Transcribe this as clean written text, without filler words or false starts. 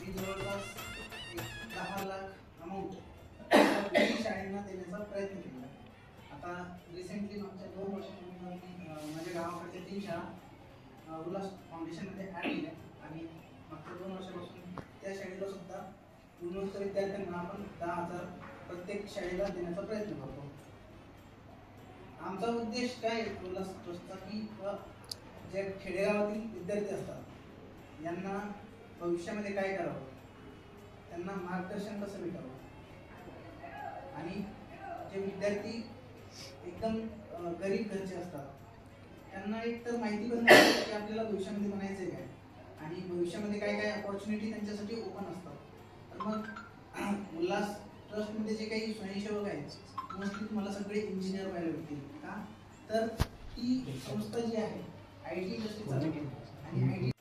ही जवळपास 10 लाख अमाऊंट शाळांना देण्याचा प्रयत्न केला. आता रिसेंटली मागच्या 2 वर्षापूर्वी माझ्या गावाकडच्या 3 शाळा उल्हास फाउंडेशनमध्ये ॲड केल्या आणि मागच्या 2 वर्षापासून त्या शाळेला सुद्धा गुणवंत विद्यार्थ्यांना आपण 10,000 प्रत्येक शाळेला देण्याचा प्रयत्न करतो. आमचा उद्देश काय उल्हास ट्रस्टचा की जे खेडेगावातील विद्यार्थी असतात यांना भविष्यामध्ये काय करावं, त्यांना मार्गदर्शन कसं भेटावं आणि जे विद्यार्थी एकदम गरीब घरचे असतात त्यांना एक तर माहिती पण नाही की आपल्याला भविष्यामध्ये बनायचं काय आणि भविष्यामध्ये काय काय अपॉर्च्युनिटी त्यांच्यासाठी ओपन असतात. तर मग उल्हास ट्रस्टमध्ये जे काही स्वयंसेवक आहेत मोस्टली तुम्हाला सगळे इंजिनियर व्हायला भेटतील. का तर ती संस्था जी आहे IT इंडस्ट्री चालवते आणि IT